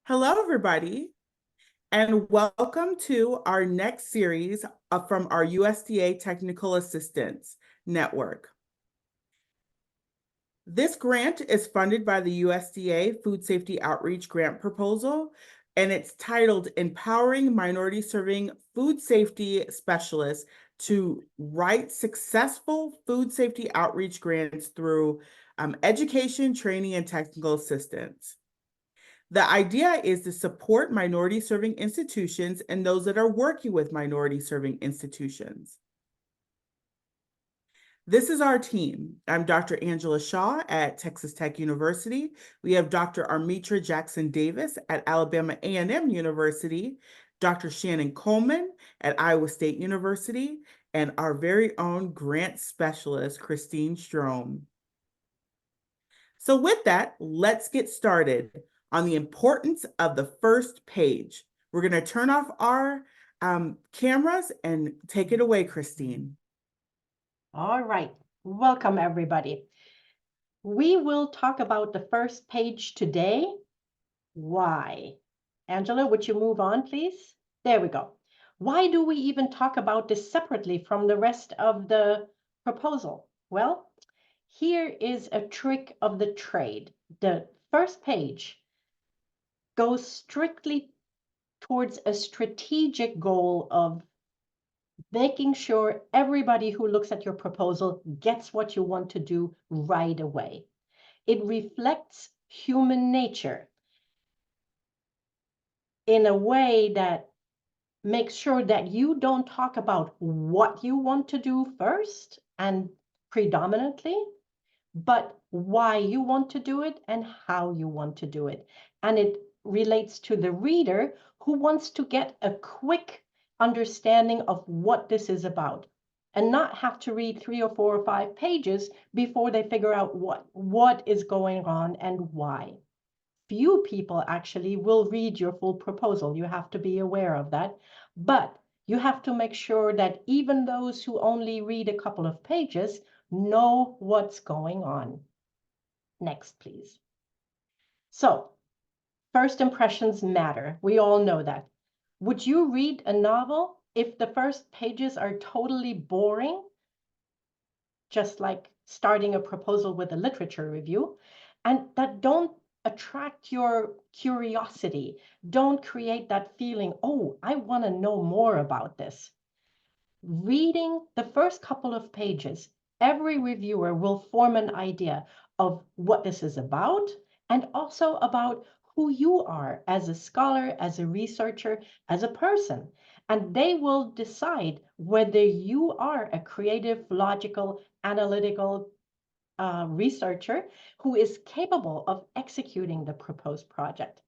Hello, everybody, and welcome to our next series from our USDA Technical Assistance Network. This grant is funded by the USDA Food Safety Outreach Grant Proposal, and it's titled Empowering Minority Serving Food Safety Specialists to Write Successful Food Safety Outreach Grants through Education, Training, and Technical Assistance. The idea is to support minority serving institutions and those that are working with minority serving institutions. This is our team. I'm Dr. Angela Shaw at Texas Tech University. We have Dr. Armitra Jackson Davis at Alabama A&M University, Dr. Shannon Coleman at Iowa State University, and our very own grant specialist, Christine Strom. So with that, let's get started on the importance of the first page. We're going to turn off our cameras and take it away, Christine. All right, welcome everybody. We will talk about the first page today. Why? Angela, would you move on, please? There we go. Why do we even talk about this separately from the rest of the proposal? Well, here is a trick of the trade. The first page goes strictly towards a strategic goal of making sure everybody who looks at your proposal gets what you want to do right away. It reflects human nature in a way that makes sure that you don't talk about what you want to do first and predominantly, but why you want to do it and how you want to do it. And it relates to the reader who wants to get a quick understanding of what this is about and not have to read 3 or 4 or 5 pages before they figure out what is going on and why. Few people actually will read your full proposal. You have to be aware of that. But you have to make sure that even those who only read a couple of pages know what's going on. Next, please. So, first impressions matter. We all know that. Would you read a novel if the first pages are totally boring? Just like starting a proposal with a literature review, and that don't attract your curiosity, don't create that feeling, oh, I want to know more about this. Reading the first couple of pages, every reviewer will form an idea of what this is about and also about who you are as a scholar, as a researcher, as a person. And they will decide whether you are a creative, logical, analytical researcher who is capable of executing the proposed project.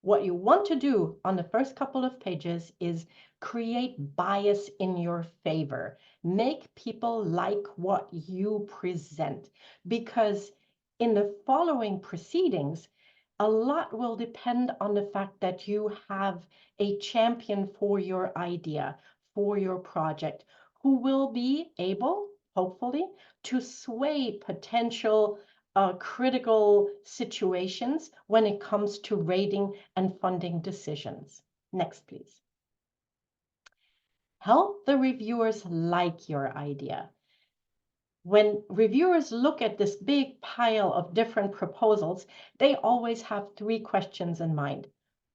What you want to do on the first couple of pages is create bias in your favor. Make people like what you present, because in the following proceedings, a lot will depend on the fact that you have a champion for your idea, for your project, who will be able, hopefully, to sway potential critical situations when it comes to rating and funding decisions. Next, please. Help the reviewers like your idea. When reviewers look at this big pile of different proposals, they always have 3 questions in mind.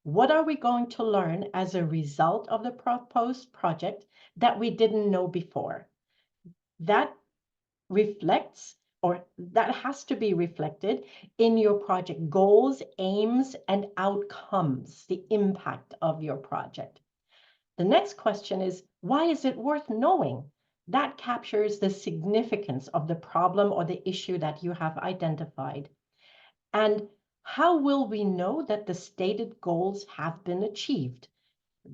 What are we going to learn as a result of the proposed project that we didn't know before? That reflects, or that has to be reflected in your project goals, aims, and outcomes, the impact of your project. The next question is, why is it worth knowing? That captures the significance of the problem or the issue that you have identified. And how will we know that the stated goals have been achieved?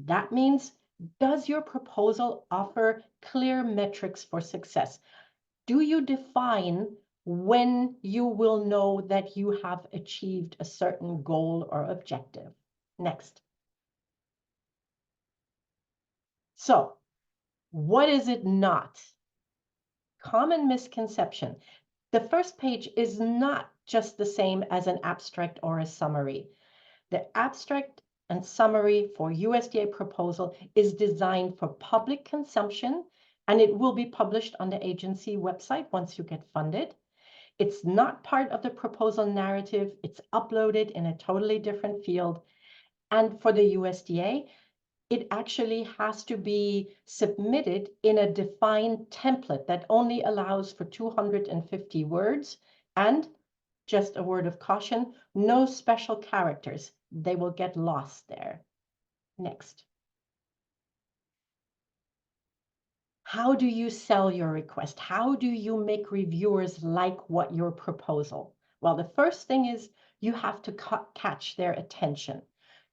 That means, does your proposal offer clear metrics for success? Do you define when you will know that you have achieved a certain goal or objective? Next. So, what is it not? Common misconception. The first page is not just the same as an abstract or a summary. The abstract and summary for USDA proposal is designed for public consumption, and it will be published on the agency website once you get funded. It's not part of the proposal narrative. It's uploaded in a totally different field. And for the USDA, it actually has to be submitted in a defined template that only allows for 250 words. And just a word of caution, no special characters. They will get lost there. Next. How do you sell your request? How do you make reviewers like what your proposal? Well, the first thing is you have to catch their attention.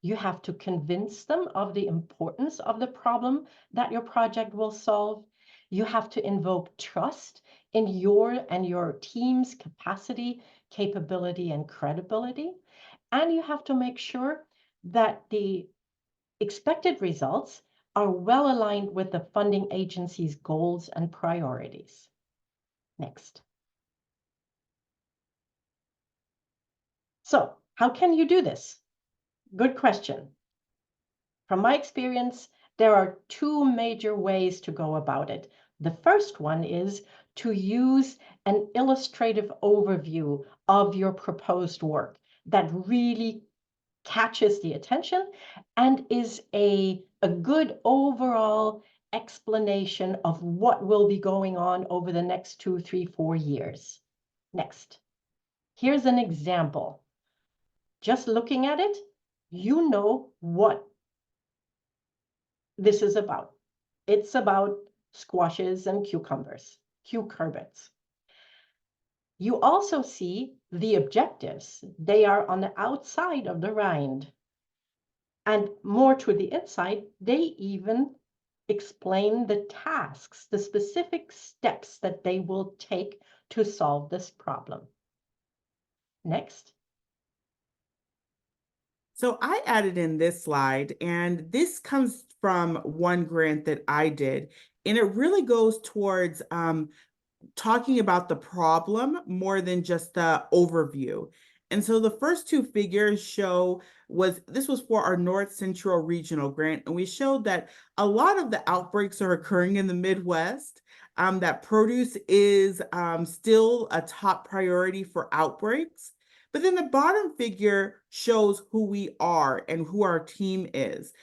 You have to convince them of the importance of the problem that your project will solve. You have to invoke trust in your and your team's capacity, capability, and credibility. And you have to make sure that the expected results are well aligned with the funding agency's goals and priorities. Next. So, how can you do this? Good question. From my experience, there are two major ways to go about it. The first one is to use an illustrative overview of your proposed work that really catches the attention and is a good overall explanation of what will be going on over the next 2, 3, 4 years. Next. Here's an example. Just looking at it, you know what this is about. It's about squashes and cucumbers, cucurbits. You also see the objectives. They are on the outside of the rind. And more to the inside, they even explain the tasks, the specific steps that they will take to solve this problem. Next. So I added in this slide, and this comes from one grant that I did, and it really goes towards talking about the problem more than just the overview. And so the first two figures show this was for our North Central Regional Grant, and we showed that a lot of the outbreaks are occurring in the Midwest, that produce is still a top priority for outbreaks. But then the bottom figure shows who we are and who our team is.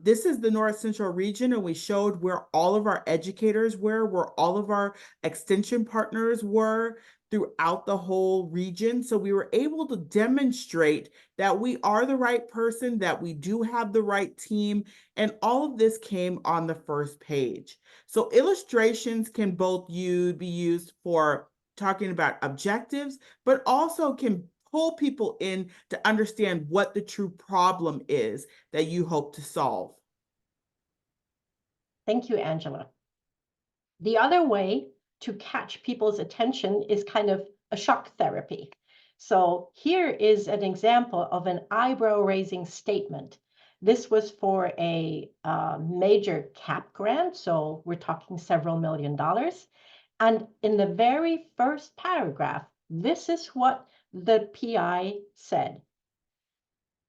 This is the North Central region, and we showed where all of our educators were, where all of our extension partners were throughout the whole region. So we were able to demonstrate that we are the right person, that we do have the right team, and all of this came on the first page. So illustrations can both be used for talking about objectives, but also can pull people in to understand what the true problem is that you hope to solve. Thank you, Angela. The other way to catch people's attention is kind of a shock therapy. So here is an example of an eyebrow-raising statement. This was for a major CAP grant, so we're talking several $millions. And in the very first paragraph, this is what the PI said.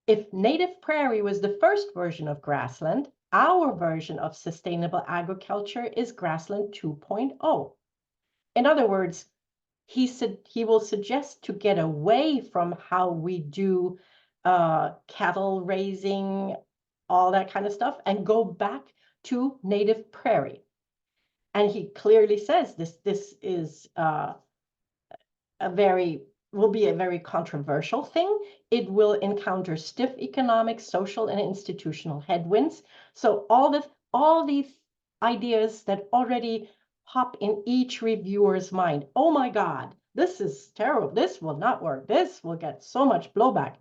If native prairie was the first version of grassland, our version of sustainable agriculture is grassland 2.0. In other words, he will suggest to get away from how we do cattle raising, all that kind of stuff, and go back to native prairie. And he clearly says this is will be a very controversial thing. It will encounter stiff economic, social, and institutional headwinds. So all these ideas that already pop in each reviewer's mind. Oh my God, this is terrible. This will not work. This will get so much blowback.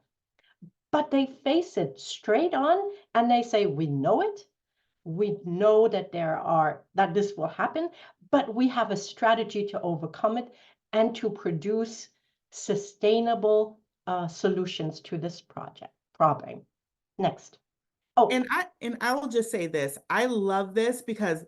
But they face it straight on and they say, we know it. We know that that this will happen, but we have a strategy to overcome it and to produce sustainable solutions to this problem. Next. Oh, And I will just say this. I love this because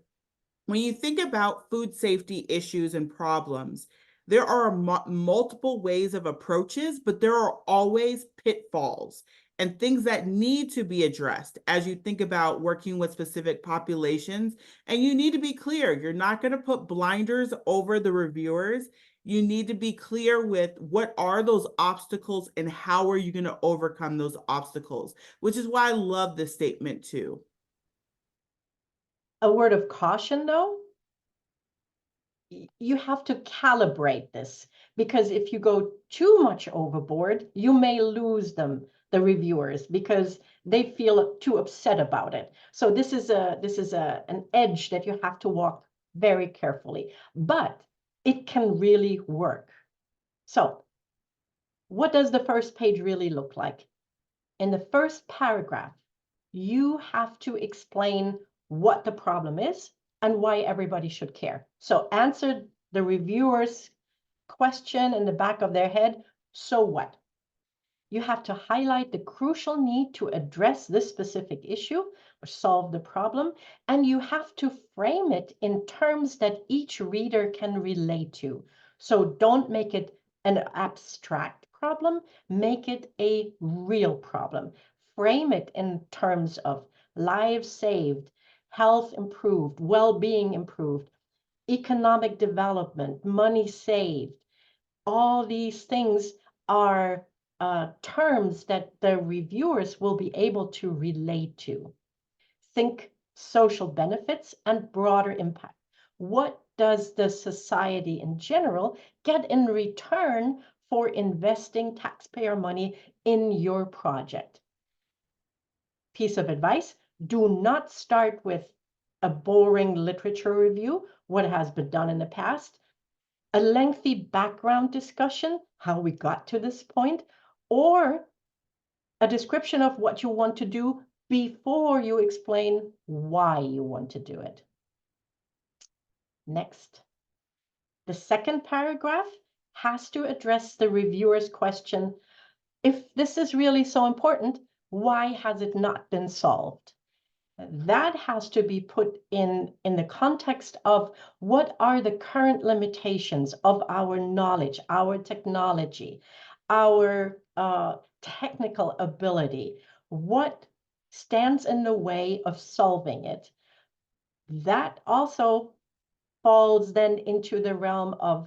when you think about food safety issues and problems, There are multiple ways of approaches, but there are always pitfalls and things that need to be addressed as you think about working with specific populations. And you need to be clear. You're not going to put blinders over the reviewers. You need to be clear with what are those obstacles and how are you going to overcome those obstacles, which is why I love this statement too. A word of caution, though, you have to calibrate this, because if you go too much overboard, you may lose them, the reviewers, because they feel too upset about it. So this is an edge that you have to walk very carefully, but it can really work. So what does the first page really look like? In the first paragraph, you have to explain what the problem is and why everybody should care. So answer the reviewer's question in the back of their head, so what? You have to highlight the crucial need to address this specific issue or solve the problem, and you have to frame it in terms that each reader can relate to. So don't make it an abstract problem, make it a real problem. Frame it in terms of lives saved, health improved, well-being improved, economic development, money saved. All these things are terms that the reviewers will be able to relate to. Think social benefits and broader impact. What does the society in general get in return for investing taxpayer money in your project? Piece of advice: do not start with a boring literature review, what has been done in the past, a lengthy background discussion, how we got to this point, or a description of what you want to do before you explain why you want to do it. Next. The second paragraph has to address the reviewer's question: if this is really so important, why has it not been solved? That has to be put in the context of what are the current limitations of our knowledge, our technology, our technical ability, what stands in the way of solving it. That also falls then into the realm of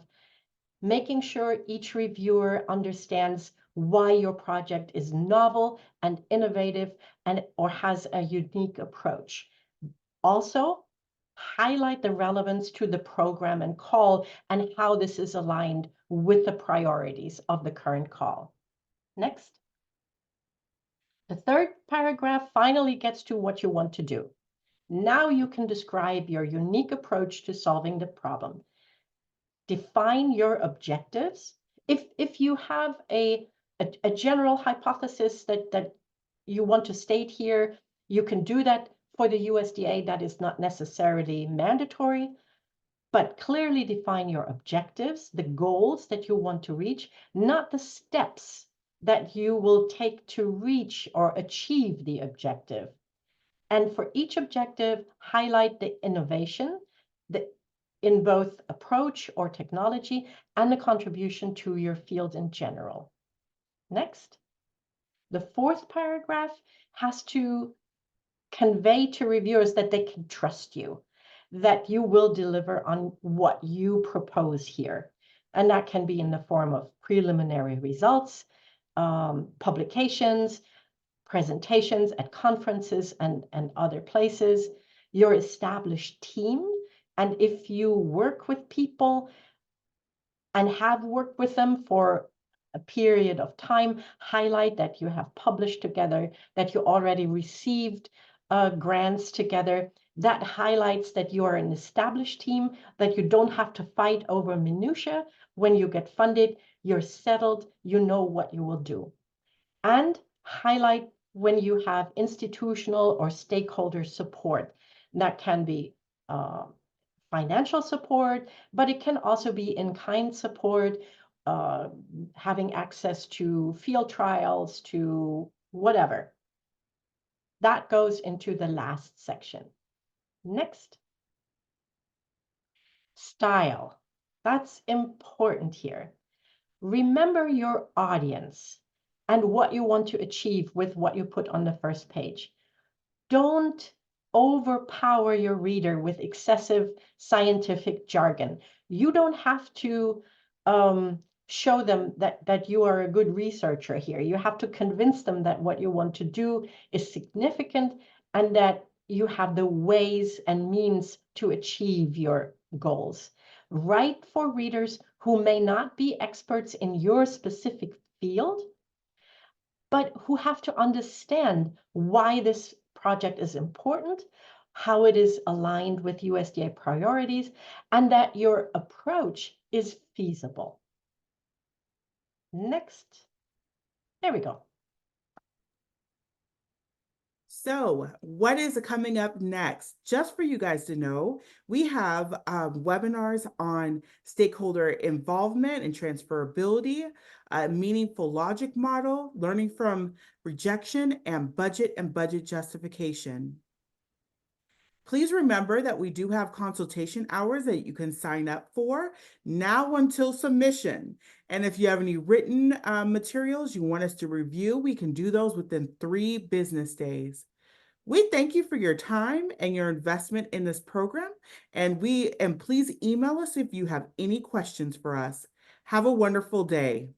making sure each reviewer understands why your project is novel and innovative and or has a unique approach. Also, highlight the relevance to the program and call and how this is aligned with the priorities of the current call. Next. The third paragraph finally gets to what you want to do. Now you can describe your unique approach to solving the problem. Define your objectives. If you have a general hypothesis that you want to state here, you can do that. For the USDA, that is not necessarily mandatory, but clearly define your objectives, the goals that you want to reach, not the steps that you will take to reach or achieve the objective. And for each objective, highlight the innovation, in both approach or technology, and the contribution to your field in general. Next. The fourth paragraph has to convey to reviewers that they can trust you, that you will deliver on what you propose here. And that can be in the form of preliminary results, publications, presentations at conferences and other places, your established team. And if you work with people and have worked with them for a period of time, highlight that you have published together, that you already received grants together. That highlights that you are an established team, that you don't have to fight over minutia. When you get funded, you're settled, you know what you will do. And highlight when you have institutional or stakeholder support. That can be financial support, but it can also be in-kind support, having access to field trials, to whatever. That goes into the last section. Next. Style. That's important here. Remember your audience and what you want to achieve with what you put on the first page. Don't overpower your reader with excessive scientific jargon. You don't have to show them that you are a good researcher here. You have to convince them that what you want to do is significant and that you have the ways and means to achieve your goals. Write for readers who may not be experts in your specific field, but who have to understand why this project is important, how it is aligned with USDA priorities, and that your approach is feasible. Next. There we go. So what is coming up next? Just for you guys to know, we have webinars on stakeholder involvement and transferability, meaningful logic model, learning from rejection, and budget justification. Please remember that we do have consultation hours that you can sign up for now until submission. And if you have any written materials you want us to review, we can do those within 3 business days. We thank you for your time and your investment in this program, and please email us if you have any questions for us. Have a wonderful day.